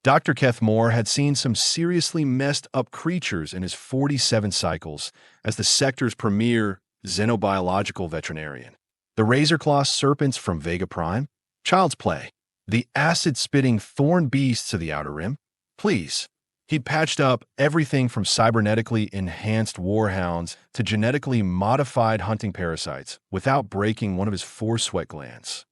Dr. Keth Moore had seen some seriously messed up creatures in his 47 cycles as the sector's premier xenobiological veterinarian. The razor-claw serpents from Vega Prime? Child's play. The acid-spitting thorn beasts of the Outer Rim? Please. He'd patched up everything from cybernetically enhanced warhounds to genetically modified hunting parasites without breaking one of his 4 sweat glands.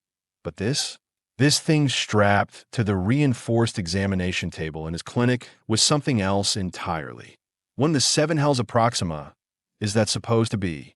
But this thing strapped to the reinforced examination table in his clinic was something else entirely. One of the 7 hells of Proxima is that supposed to be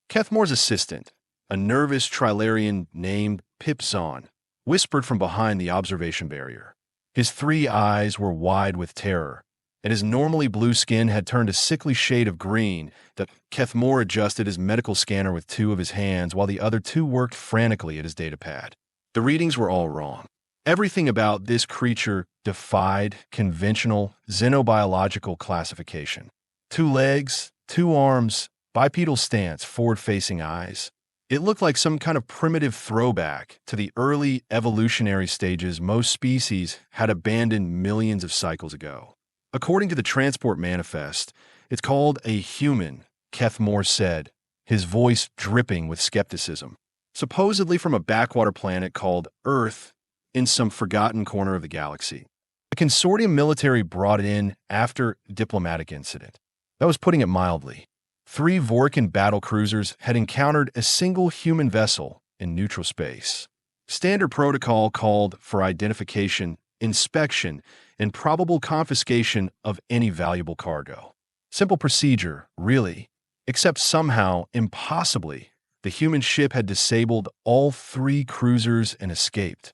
Keth Moore's assistant, a nervous Trilarian named Pip Zahn, whispered from behind the observation barrier. His 3 eyes were wide with terror, and his normally blue skin had turned a sickly shade of green that Keth Moore adjusted his medical scanner with 2 of his hands while the other 2 worked frantically at his datapad. The readings were all wrong. Everything about this creature defied conventional xenobiological classification. 2 legs, 2 arms, bipedal stance, forward-facing eyes. It looked like some kind of primitive throwback to the early evolutionary stages most species had abandoned millions of cycles ago. According to the Transport Manifest, it's called a human, Keth Moore said, his voice dripping with skepticism. Supposedly from a backwater planet called Earth in some forgotten corner of the galaxy. The consortium military brought it in after a diplomatic incident. That was putting it mildly. 3 Vorkan battle cruisers had encountered a single human vessel in neutral space. Standard protocol called for identification, inspection, and probable confiscation of any valuable cargo. Simple procedure, really, except somehow, impossibly, the human ship had disabled all 3 cruisers and escaped.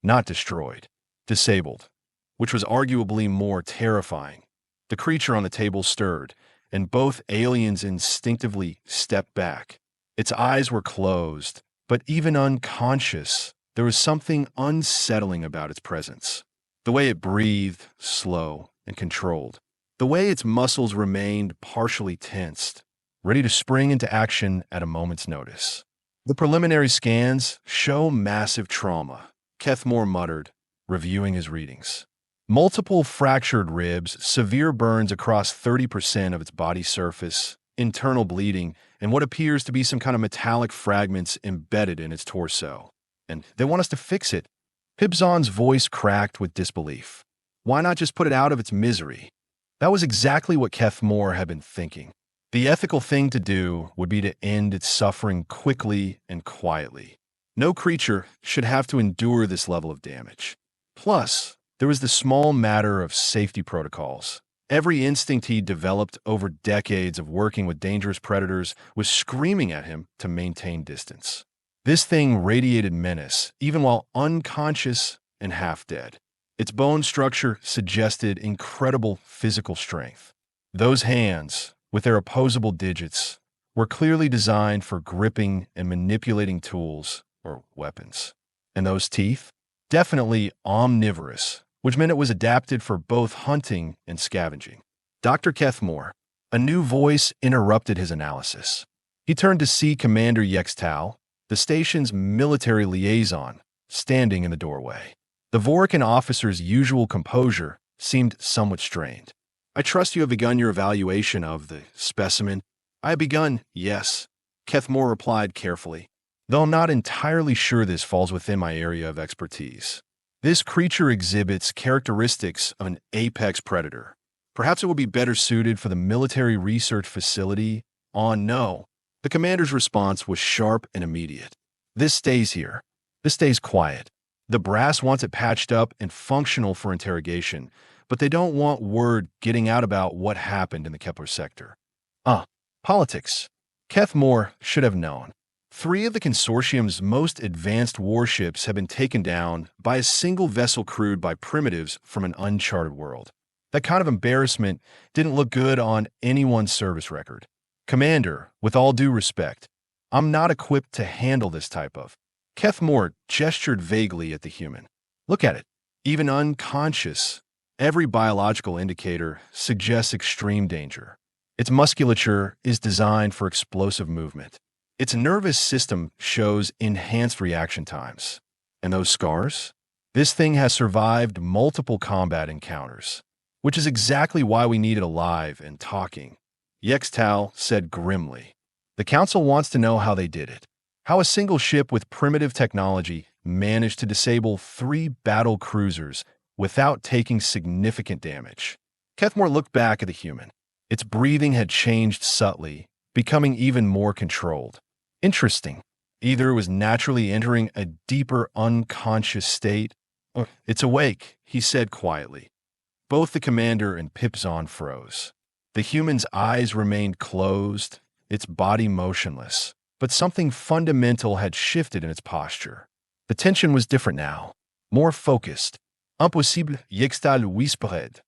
Not destroyed. Disabled. Which was arguably more terrifying. The creature on the table stirred, and both aliens instinctively stepped back. Its eyes were closed, but even unconscious, there was something unsettling about its presence. The way it breathed, slow and controlled. The way its muscles remained partially tensed, ready to spring into action at a moment's notice. The preliminary scans show massive trauma, Keth Moore muttered, reviewing his readings. Multiple fractured ribs, severe burns across 30% of its body surface, internal bleeding, and what appears to be some kind of metallic fragments embedded in its torso. And they want us to fix it. Pip Zahn's voice cracked with disbelief. Why not just put it out of its misery? That was exactly what Keth Moore had been thinking. The ethical thing to do would be to end its suffering quickly and quietly. No creature should have to endure this level of damage. Plus, there was the small matter of safety protocols. Every instinct he developed over decades of working with dangerous predators was screaming at him to maintain distance. This thing radiated menace, even while unconscious and half-dead. Its bone structure suggested incredible physical strength. Those hands, with their opposable digits, were clearly designed for gripping and manipulating tools or weapons. And those teeth? Definitely omnivorous, which meant it was adapted for both hunting and scavenging. Dr. Keth Moore, a new voice interrupted his analysis. He turned to see Commander Yextal, the station's military liaison, standing in the doorway. The Vorkan officer's usual composure seemed somewhat strained. I trust you have begun your evaluation of the specimen. I have begun, yes, Keth Moore replied carefully, though I'm not entirely sure this falls within my area of expertise. This creature exhibits characteristics of an apex predator. Perhaps it would be better suited for the military research facility on no. The commander's response was sharp and immediate. This stays here. This stays quiet. The brass wants it patched up and functional for interrogation, but they don't want word getting out about what happened in the Kepler sector. Politics. Keth Moore should have known. 3 of the consortium's most advanced warships have been taken down by a single vessel crewed by primitives from an uncharted world. That kind of embarrassment didn't look good on anyone's service record. Commander, with all due respect, I'm not equipped to handle this type of... Keth Moore gestured vaguely at the human. Look at it. Even unconscious, every biological indicator suggests extreme danger. Its musculature is designed for explosive movement. Its nervous system shows enhanced reaction times. And those scars? This thing has survived multiple combat encounters, which is exactly why we need it alive and talking, Yextal said grimly. The Council wants to know how they did it. How a single ship with primitive technology managed to disable 3 battle cruisers without taking significant damage. Kethmore looked back at the human. Its breathing had changed subtly, becoming even more controlled. Interesting. Either it was naturally entering a deeper unconscious state, or it's awake, he said quietly. Both the commander and Pipzon froze. The human's eyes remained closed, its body motionless, but something fundamental had shifted in its posture. The tension was different now, more focused. Impossible, Yextal whispered.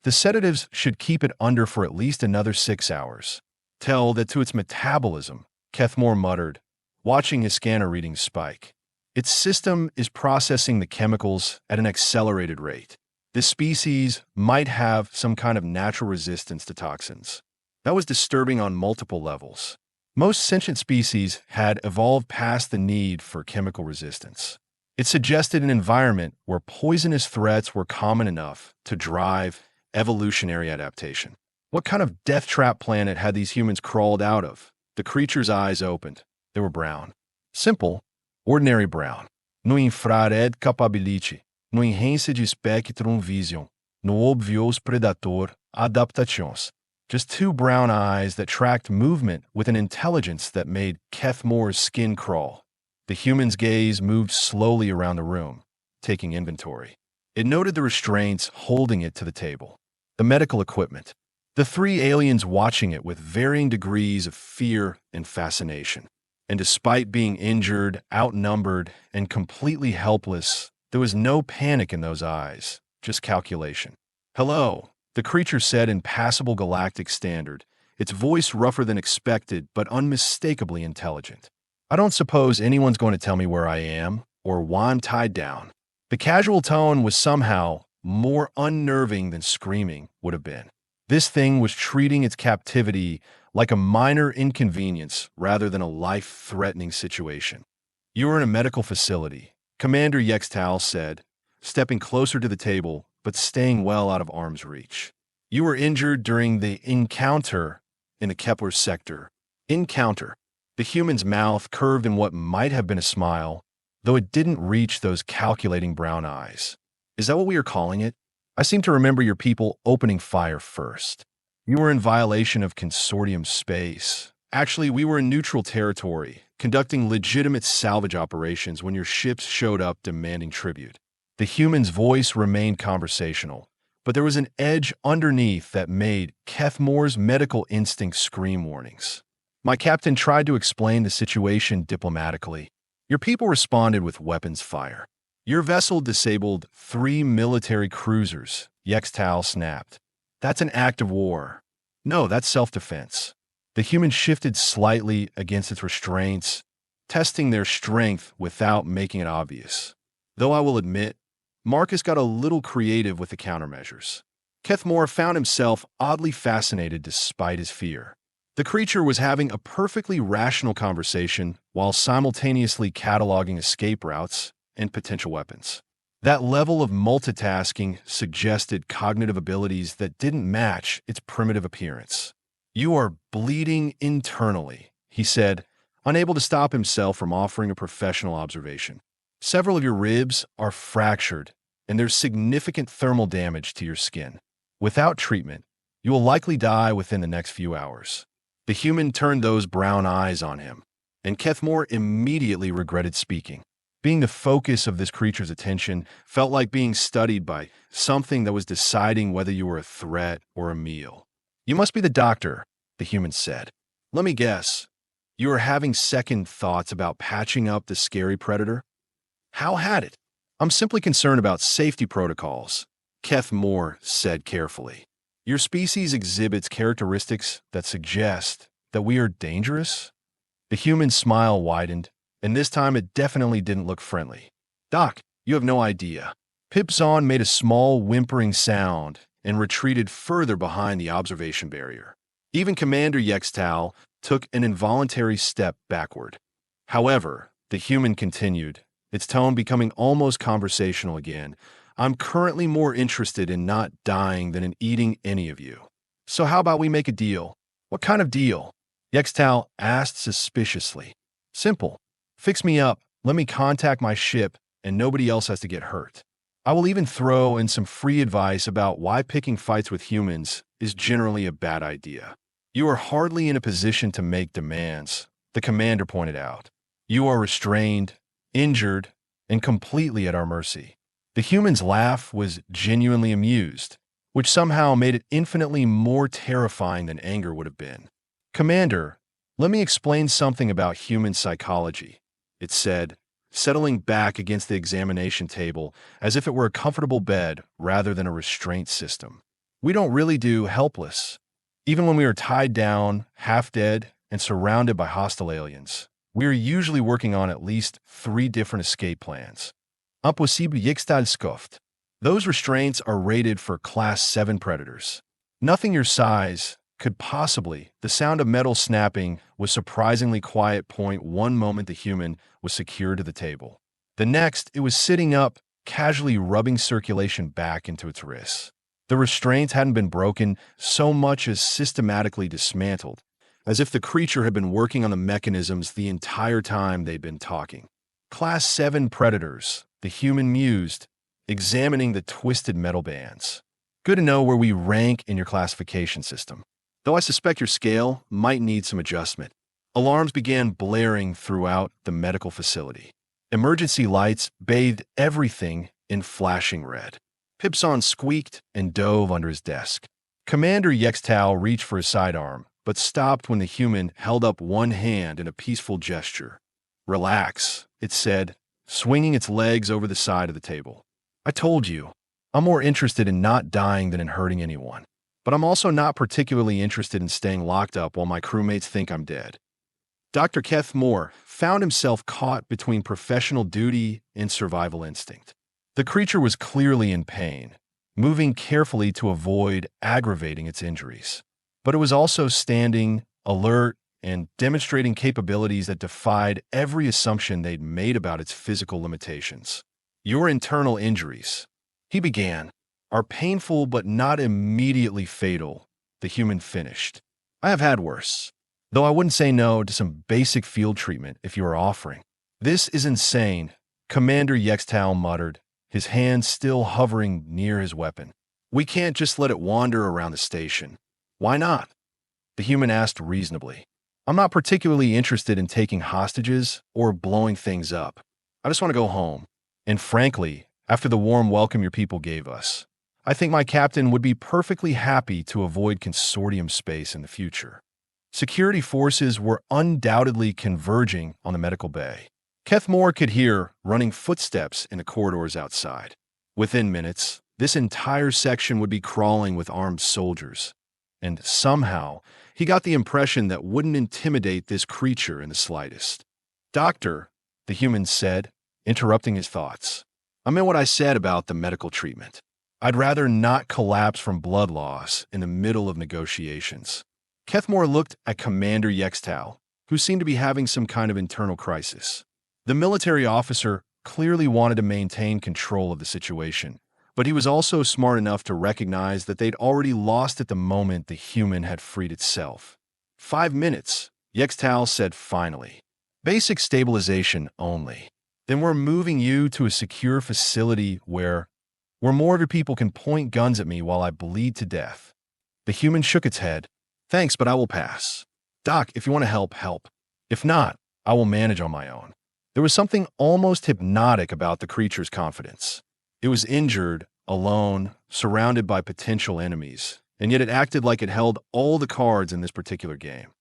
The sedatives should keep it under for at least another 6 hours. Tell that to its metabolism, Kethmore muttered, watching his scanner readings spike. Its system is processing the chemicals at an accelerated rate. This species might have some kind of natural resistance to toxins. That was disturbing on multiple levels. Most sentient species had evolved past the need for chemical resistance. It suggested an environment where poisonous threats were common enough to drive evolutionary adaptation. What kind of death trap planet had these humans crawled out of? The creature's eyes opened. They were brown. Simple, ordinary brown. No infrared capability, no enhance de spectrum vision, no obvious predator adaptations. Just 2 brown eyes that tracked movement with an intelligence that made Kethmore's skin crawl. The human's gaze moved slowly around the room, taking inventory. It noted the restraints holding it to the table, the medical equipment, the 3 aliens watching it with varying degrees of fear and fascination. And despite being injured, outnumbered, and completely helpless, there was no panic in those eyes, just calculation. "Hello," the creature said in passable Galactic standard, its voice rougher than expected but unmistakably intelligent. "I don't suppose anyone's going to tell me where I am or why I'm tied down." The casual tone was somehow more unnerving than screaming would have been. This thing was treating its captivity like a minor inconvenience rather than a life-threatening situation. "You are in a medical facility," Commander Yextal said, stepping closer to the table but staying well out of arm's reach. "You were injured during the encounter in the Kepler sector." Encounter. The human's mouth curved in what might have been a smile, though it didn't reach those calculating brown eyes. "Is that what we are calling it? I seem to remember your people opening fire first. You were in violation of consortium space. Actually, we were in neutral territory, conducting legitimate salvage operations when your ships showed up demanding tribute." The human's voice remained conversational, but there was an edge underneath that made Kethmore's medical instincts scream warnings. "My captain tried to explain the situation diplomatically. Your people responded with weapons fire. Your vessel disabled 3 military cruisers," Yextal snapped. "That's an act of war." "No, that's self-defense." The human shifted slightly against its restraints, testing their strength without making it obvious. Though I will admit, Marcus got a little creative with the countermeasures. Kethmore found himself oddly fascinated despite his fear. The creature was having a perfectly rational conversation while simultaneously cataloging escape routes and potential weapons. That level of multitasking suggested cognitive abilities that didn't match its primitive appearance. "You are bleeding internally," he said, unable to stop himself from offering a professional observation. "Several of your ribs are fractured, and there's significant thermal damage to your skin. Without treatment, you will likely die within the next few hours." The human turned those brown eyes on him, and Kethmore immediately regretted speaking. Being the focus of this creature's attention felt like being studied by something that was deciding whether you were a threat or a meal. "You must be the doctor," the human said. "Let me guess. You are having second thoughts about patching up the scary predator?" "How had it?" "I'm simply concerned about safety protocols," Kethmore said carefully. "Your species exhibits characteristics that suggest that we are dangerous?" The human's smile widened, and this time it definitely didn't look friendly. "Doc, you have no idea." Pipzon made a small whimpering sound and retreated further behind the observation barrier. Even Commander Yextal took an involuntary step backward. However, the human continued, its tone becoming almost conversational again. I'm currently more interested in not dying than in eating any of you. So how about we make a deal? What kind of deal? Yextal asked suspiciously. Simple. Fix me up, let me contact my ship, and nobody else has to get hurt. I will even throw in some free advice about why picking fights with humans is generally a bad idea. You are hardly in a position to make demands, the commander pointed out. You are restrained, injured, and completely at our mercy. The human's laugh was genuinely amused, which somehow made it infinitely more terrifying than anger would have been. Commander, let me explain something about human psychology, it said, settling back against the examination table as if it were a comfortable bed rather than a restraint system. We don't really do helpless. Even when we are tied down, half dead, and surrounded by hostile aliens, we are usually working on at least 3 different escape plans. Impossible Yixtalskoft. Those restraints are rated for Class 7 predators. Nothing your size could possibly. The sound of metal snapping was surprisingly quiet. One moment the human was secured to the table. The next, it was sitting up, casually rubbing circulation back into its wrists. The restraints hadn't been broken so much as systematically dismantled, as if the creature had been working on the mechanisms the entire time they'd been talking. Class 7 predators, the human mused, examining the twisted metal bands. Good to know where we rank in your classification system, though I suspect your scale might need some adjustment. Alarms began blaring throughout the medical facility. Emergency lights bathed everything in flashing red. Pipson squeaked and dove under his desk. Commander Yextal reached for his sidearm, but stopped when the human held up one hand in a peaceful gesture. Relax, it said, swinging its legs over the side of the table. I told you, I'm more interested in not dying than in hurting anyone. But I'm also not particularly interested in staying locked up while my crewmates think I'm dead. Dr. Keth Moore found himself caught between professional duty and survival instinct. The creature was clearly in pain, moving carefully to avoid aggravating its injuries. But it was also standing, alert, and demonstrating capabilities that defied every assumption they'd made about its physical limitations. Your internal injuries, he began, are painful but not immediately fatal, the human finished. I have had worse, though I wouldn't say no to some basic field treatment if you are offering. This is insane, Commander Yextal muttered, his hand still hovering near his weapon. We can't just let it wander around the station. Why not? The human asked reasonably. I'm not particularly interested in taking hostages or blowing things up. I just want to go home. And frankly, after the warm welcome your people gave us, I think my captain would be perfectly happy to avoid consortium space in the future. Security forces were undoubtedly converging on the medical bay. Keth Moore could hear running footsteps in the corridors outside. Within minutes, this entire section would be crawling with armed soldiers. And somehow, he got the impression that wouldn't intimidate this creature in the slightest. Doctor, the human said, interrupting his thoughts. I meant what I said about the medical treatment. I'd rather not collapse from blood loss in the middle of negotiations. Keth Moore looked at Commander Yextal, who seemed to be having some kind of internal crisis. The military officer clearly wanted to maintain control of the situation, but he was also smart enough to recognize that they'd already lost at the moment the human had freed itself. 5 minutes, Yextal said finally. Basic stabilization only. Then we're moving you to a secure facility where more of your people can point guns at me while I bleed to death. The human shook its head. Thanks, but I will pass. Doc, if you want to help, help. If not, I will manage on my own. There was something almost hypnotic about the creature's confidence. It was injured, alone, surrounded by potential enemies, and yet it acted like it held all the cards in this particular game.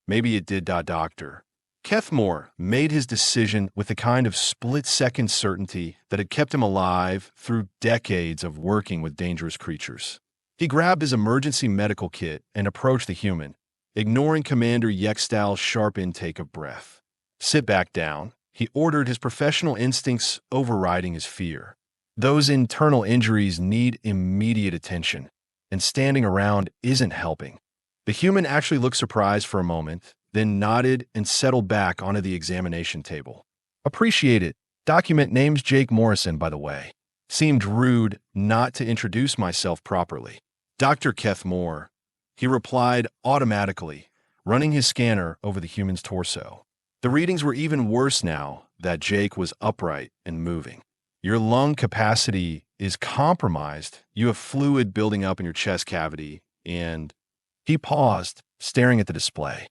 Maybe it did, Doctor. Keth Moore made his decision with the kind of split-second certainty that had kept him alive through decades of working with dangerous creatures. He grabbed his emergency medical kit and approached the human, ignoring Commander Yextal's sharp intake of breath. Sit back down, he ordered, his professional instincts overriding his fear. Those internal injuries need immediate attention, and standing around isn't helping. The human actually looked surprised for a moment, then nodded and settled back onto the examination table. Appreciate it, Document name's Jake Morrison, by the way. Seemed rude not to introduce myself properly. Dr. Keth Moore, he replied automatically, running his scanner over the human's torso. The readings were even worse now that Jake was upright and moving. Your lung capacity is compromised. You have fluid building up in your chest cavity, and he paused, staring at the display.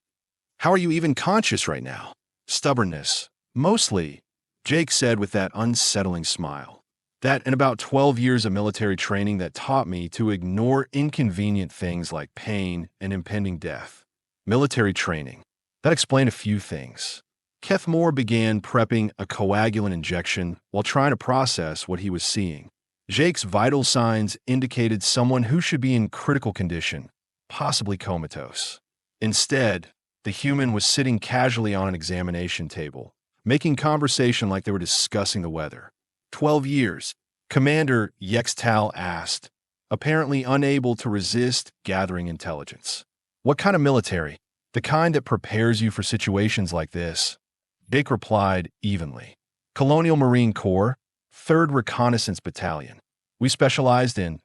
How are you even conscious right now? Stubbornness. Mostly, Jake said with that unsettling smile. That and about 12 years of military training that taught me to ignore inconvenient things like pain and impending death. Military training. That explained a few things. Keth Moore began prepping a coagulant injection while trying to process what he was seeing. Jake's vital signs indicated someone who should be in critical condition, possibly comatose. Instead, the human was sitting casually on an examination table, making conversation like they were discussing the weather. 12 years, Commander Yextal asked, apparently unable to resist gathering intelligence. What kind of military? The kind that prepares you for situations like this? Jake replied evenly. Colonial Marine Corps, 3rd Reconnaissance Battalion. We specialized in,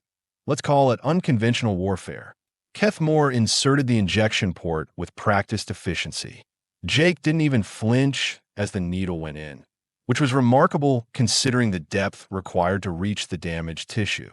let's call it unconventional warfare. Keth Moore inserted the injection port with practiced efficiency. Jake didn't even flinch as the needle went in, which was remarkable considering the depth required to reach the damaged tissue.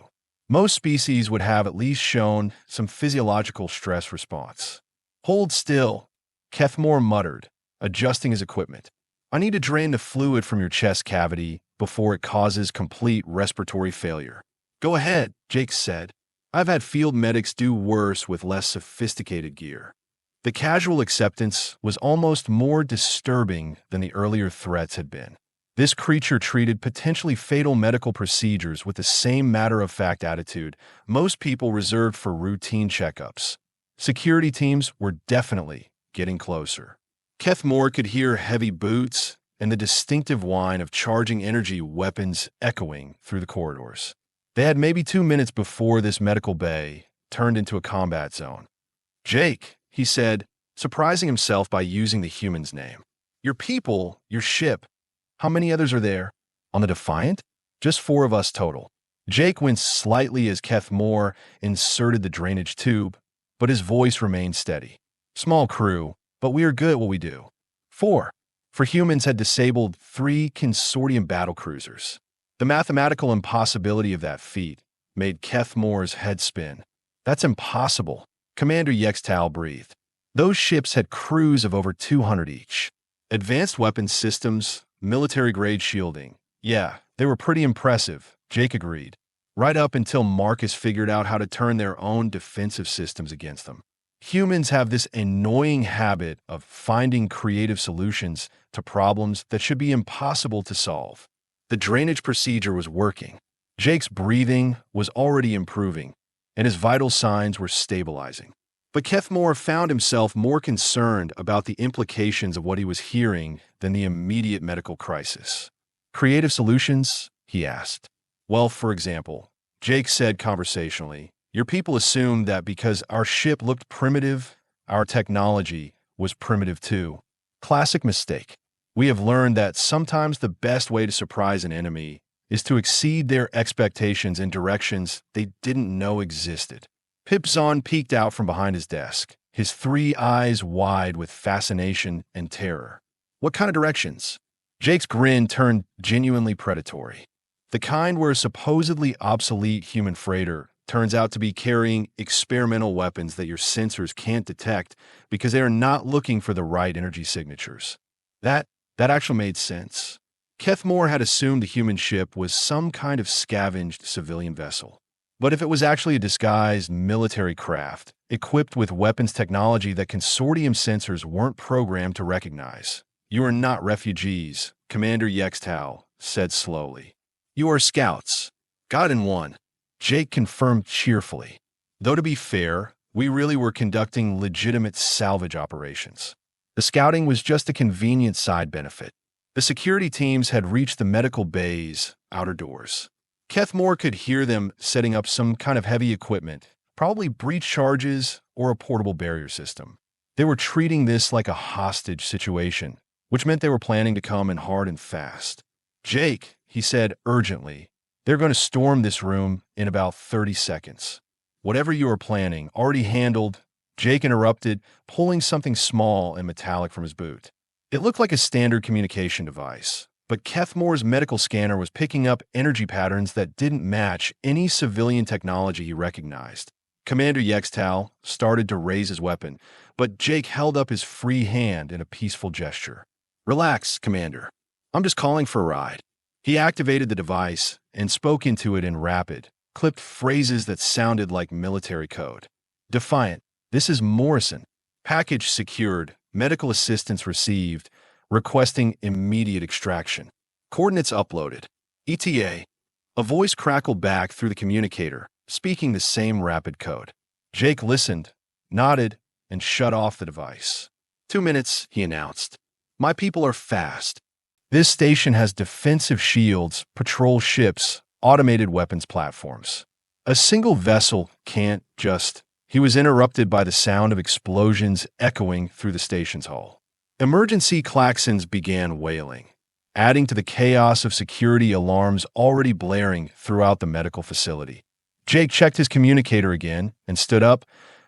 Most species would have at least shown some physiological stress response. Hold still, Keth Moore muttered, adjusting his equipment. I need to drain the fluid from your chest cavity before it causes complete respiratory failure. Go ahead, Jake said. I've had field medics do worse with less sophisticated gear. The casual acceptance was almost more disturbing than the earlier threats had been. This creature treated potentially fatal medical procedures with the same matter-of-fact attitude most people reserved for routine checkups. Security teams were definitely getting closer. Keth Moore could hear heavy boots and the distinctive whine of charging energy weapons echoing through the corridors. They had maybe 2 minutes before this medical bay turned into a combat zone. Jake, he said, surprising himself by using the human's name. Your people, your ship. How many others are there? On the Defiant? Just 4 of us total. Jake winced slightly as Keth Moore inserted the drainage tube, but his voice remained steady. Small crew, but we are good at what we do. 4. For humans had disabled 3 consortium battlecruisers. The mathematical impossibility of that feat made Keth Moore's head spin. That's impossible, Commander Yextal breathed. Those ships had crews of over 200 each. Advanced weapons systems, military-grade shielding. Yeah, they were pretty impressive, Jake agreed. Right up until Marcus figured out how to turn their own defensive systems against them. Humans have this annoying habit of finding creative solutions to problems that should be impossible to solve. The drainage procedure was working. Jake's breathing was already improving, and his vital signs were stabilizing. But Keth Moore found himself more concerned about the implications of what he was hearing than the immediate medical crisis. Creative solutions? He asked. Well, for example, Jake said conversationally, your people assumed that because our ship looked primitive, our technology was primitive too. Classic mistake. We have learned that sometimes the best way to surprise an enemy is to exceed their expectations in directions they didn't know existed. Pip Zahn peeked out from behind his desk, his 3 eyes wide with fascination and terror. What kind of directions? Jake's grin turned genuinely predatory. The kind where a supposedly obsolete human freighter turns out to be carrying experimental weapons that your sensors can't detect because they are not looking for the right energy signatures. That actually made sense. Keth Moore had assumed the human ship was some kind of scavenged civilian vessel. But if it was actually a disguised military craft, equipped with weapons technology that consortium sensors weren't programmed to recognize, you are not refugees, Commander Yextal said slowly. You are scouts. God in one. Jake confirmed cheerfully. Though to be fair, we really were conducting legitimate salvage operations. The scouting was just a convenient side benefit. The security teams had reached the medical bay's outer doors. Keth Moore could hear them setting up some kind of heavy equipment, probably breach charges or a portable barrier system. They were treating this like a hostage situation, which meant they were planning to come in hard and fast. Jake, he said urgently, they're going to storm this room in about 30 seconds. Whatever you are planning, already handled, Jake interrupted, pulling something small and metallic from his boot. It looked like a standard communication device, but Kethmore's medical scanner was picking up energy patterns that didn't match any civilian technology he recognized. Commander Yextal started to raise his weapon, but Jake held up his free hand in a peaceful gesture. Relax, Commander. I'm just calling for a ride. He activated the device and spoke into it in rapid, clipped phrases that sounded like military code. Defiant, this is Morrison. Package secured, medical assistance received, requesting immediate extraction. Coordinates uploaded. ETA. A voice crackled back through the communicator, speaking the same rapid code. Jake listened, nodded, and shut off the device. 2 minutes, he announced. My people are fast. This station has defensive shields, patrol ships, automated weapons platforms. A single vessel can't just... He was interrupted by the sound of explosions echoing through the station's hull. Emergency klaxons began wailing, adding to the chaos of security alarms already blaring throughout the medical facility. Jake checked his communicator again and stood up,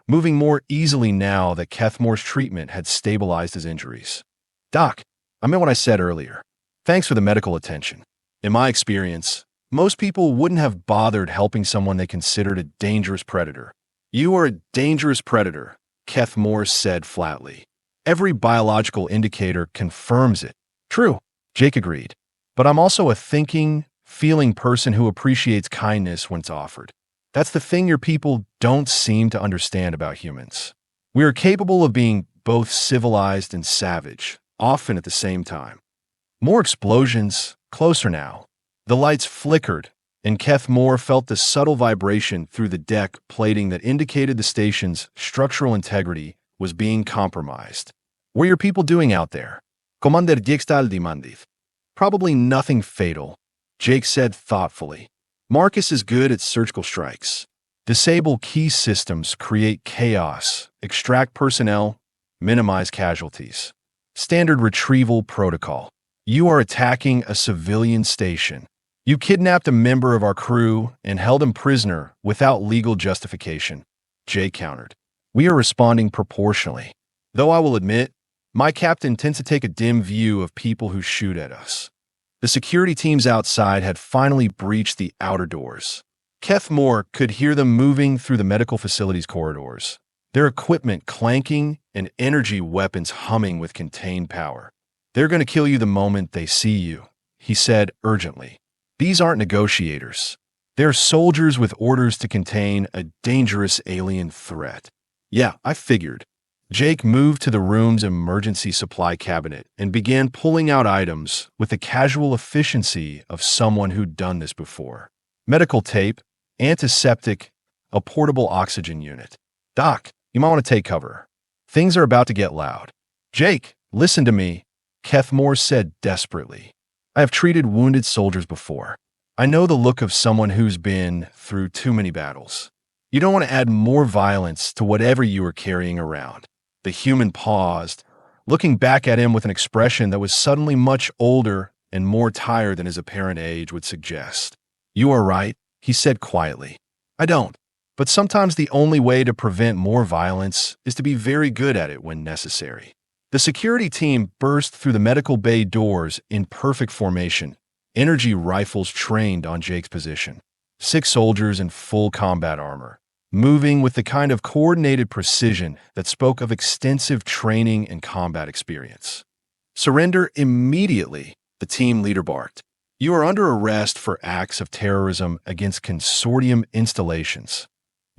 moving more easily now that Kethmore's treatment had stabilized his injuries. Doc, I meant what I said earlier. Thanks for the medical attention. In my experience, most people wouldn't have bothered helping someone they considered a dangerous predator. You are a dangerous predator, Kethmore said flatly. Every biological indicator confirms it. True, Jake agreed. But I'm also a thinking, feeling person who appreciates kindness when it's offered. That's the thing your people don't seem to understand about humans. We are capable of being both civilized and savage, often at the same time. More explosions, closer now. The lights flickered, and Kethmore felt the subtle vibration through the deck plating that indicated the station's structural integrity was being compromised. What are your people doing out there? Commander Yextal demanded. Probably nothing fatal, Jake said thoughtfully. Marcus is good at surgical strikes. Disable key systems, create chaos, extract personnel, minimize casualties. Standard retrieval protocol. You are attacking a civilian station. You kidnapped a member of our crew and held him prisoner without legal justification, Jay countered. We are responding proportionally. Though I will admit, my captain tends to take a dim view of people who shoot at us. The security teams outside had finally breached the outer doors. Kethmore could hear them moving through the medical facility's corridors, their equipment clanking and energy weapons humming with contained power. They're going to kill you the moment they see you, he said urgently. These aren't negotiators. They're soldiers with orders to contain a dangerous alien threat. Yeah, I figured. Jake moved to the room's emergency supply cabinet and began pulling out items with the casual efficiency of someone who'd done this before. Medical tape, antiseptic, a portable oxygen unit. Doc, you might want to take cover. Things are about to get loud. Jake, listen to me, Kethmore said desperately. I have treated wounded soldiers before. I know the look of someone who's been through too many battles. You don't want to add more violence to whatever you are carrying around. The human paused, looking back at him with an expression that was suddenly much older and more tired than his apparent age would suggest. You are right, he said quietly. I don't. But sometimes the only way to prevent more violence is to be very good at it when necessary. The security team burst through the medical bay doors in perfect formation, energy rifles trained on Jake's position. 6 soldiers in full combat armor, moving with the kind of coordinated precision that spoke of extensive training and combat experience. Surrender immediately, the team leader barked. You are under arrest for acts of terrorism against consortium installations.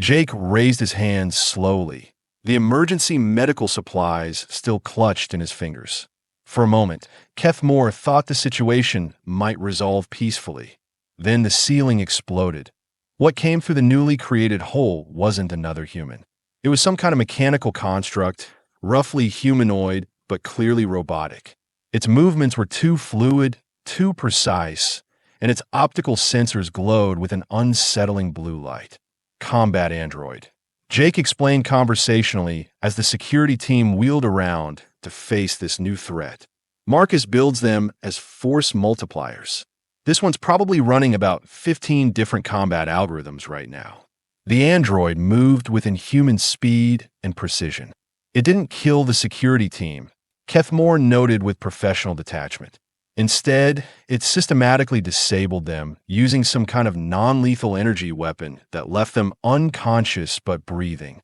Jake raised his hands slowly, the emergency medical supplies still clutched in his fingers. For a moment, Kethmore thought the situation might resolve peacefully. Then the ceiling exploded. What came through the newly created hole wasn't another human. It was some kind of mechanical construct, roughly humanoid, but clearly robotic. Its movements were too fluid, too precise, and its optical sensors glowed with an unsettling blue light. Combat android. Jake explained conversationally as the security team wheeled around to face this new threat. Marcus builds them as force multipliers. This one's probably running about 15 different combat algorithms right now. The android moved with inhuman speed and precision. It didn't kill the security team, Kethmore noted with professional detachment. Instead, it systematically disabled them using some kind of non-lethal energy weapon that left them unconscious but breathing.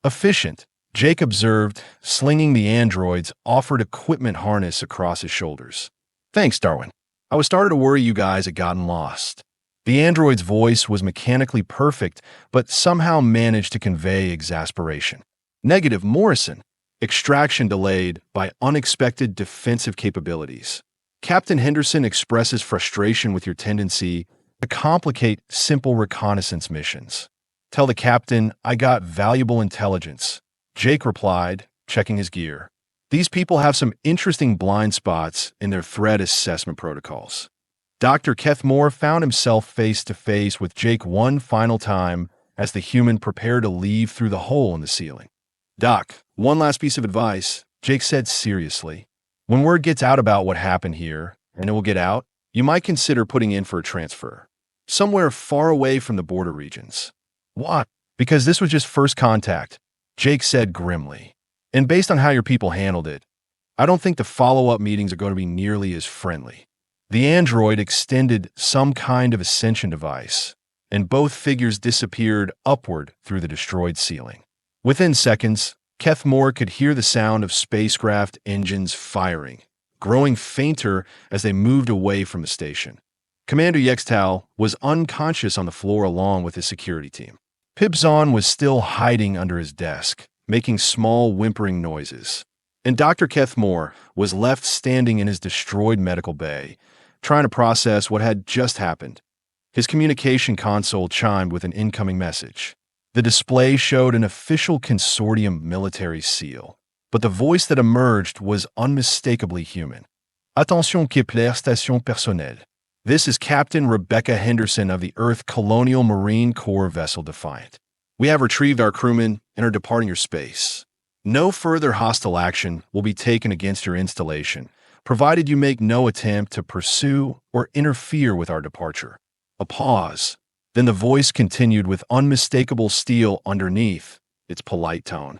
Efficient, Jake observed, slinging the android's offered equipment harness across his shoulders. Thanks, Darwin. I was starting to worry you guys had gotten lost. The android's voice was mechanically perfect, but somehow managed to convey exasperation. Negative, Morrison. Extraction delayed by unexpected defensive capabilities. Captain Henderson expresses frustration with your tendency to complicate simple reconnaissance missions. Tell the captain I got valuable intelligence. Jake replied, checking his gear. These people have some interesting blind spots in their threat assessment protocols. Dr. Kethmore found himself face to face with Jake one final time as the human prepared to leave through the hole in the ceiling. Doc, one last piece of advice, Jake said seriously. When word gets out about what happened here, and it will get out, you might consider putting in for a transfer. Somewhere far away from the border regions. Why? Because this was just first contact, Jake said grimly. And based on how your people handled it, I don't think the follow-up meetings are going to be nearly as friendly. The android extended some kind of ascension device, and both figures disappeared upward through the destroyed ceiling. Within seconds, Kethmore could hear the sound of spacecraft engines firing, growing fainter as they moved away from the station. Commander Yextal was unconscious on the floor along with his security team. Pibzon was still hiding under his desk, making small whimpering noises. And Dr. Kethmore was left standing in his destroyed medical bay, trying to process what had just happened. His communication console chimed with an incoming message. The display showed an official consortium military seal, but the voice that emerged was unmistakably human. Attention Kepler Station Personnel. This is Captain Rebecca Henderson of the Earth Colonial Marine Corps vessel Defiant. We have retrieved our crewmen and are departing your space. No further hostile action will be taken against your installation, provided you make no attempt to pursue or interfere with our departure. A pause. Then the voice continued with unmistakable steel underneath its polite tone.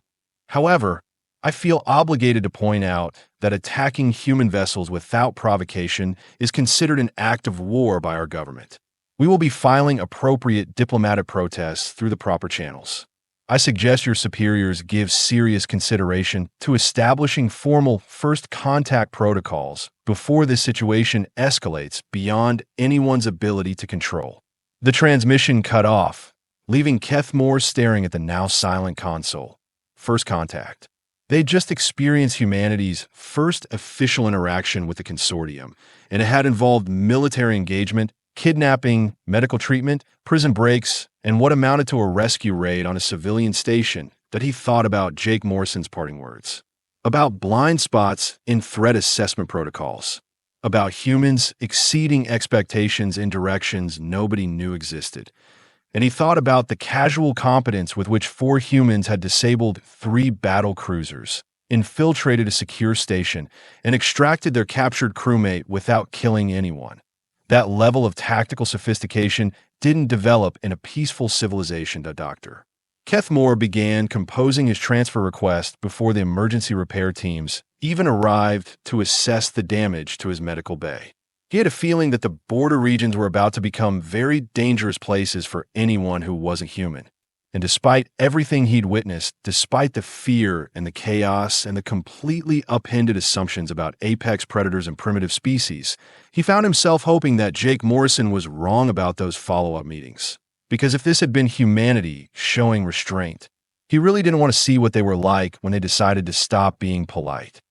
However, I feel obligated to point out that attacking human vessels without provocation is considered an act of war by our government. We will be filing appropriate diplomatic protests through the proper channels. I suggest your superiors give serious consideration to establishing formal first contact protocols before this situation escalates beyond anyone's ability to control. The transmission cut off, leaving Kethmore staring at the now silent console. First contact. They'd just experienced humanity's first official interaction with the consortium, and it had involved military engagement, kidnapping, medical treatment, prison breaks, and what amounted to a rescue raid on a civilian station that he thought about Jake Morrison's parting words. About blind spots in threat assessment protocols. About humans exceeding expectations in directions nobody knew existed. And he thought about the casual competence with which 4 humans had disabled 3 battle cruisers, infiltrated a secure station, and extracted their captured crewmate without killing anyone. That level of tactical sophistication didn't develop in a peaceful civilization, Doctor. Kethmore began composing his transfer request before the emergency repair teams even arrived to assess the damage to his medical bay. He had a feeling that the border regions were about to become very dangerous places for anyone who wasn't human. And despite everything he'd witnessed, despite the fear and the chaos and the completely upended assumptions about apex predators and primitive species, he found himself hoping that Jake Morrison was wrong about those follow-up meetings. Because if this had been humanity showing restraint, he really didn't want to see what they were like when they decided to stop being polite.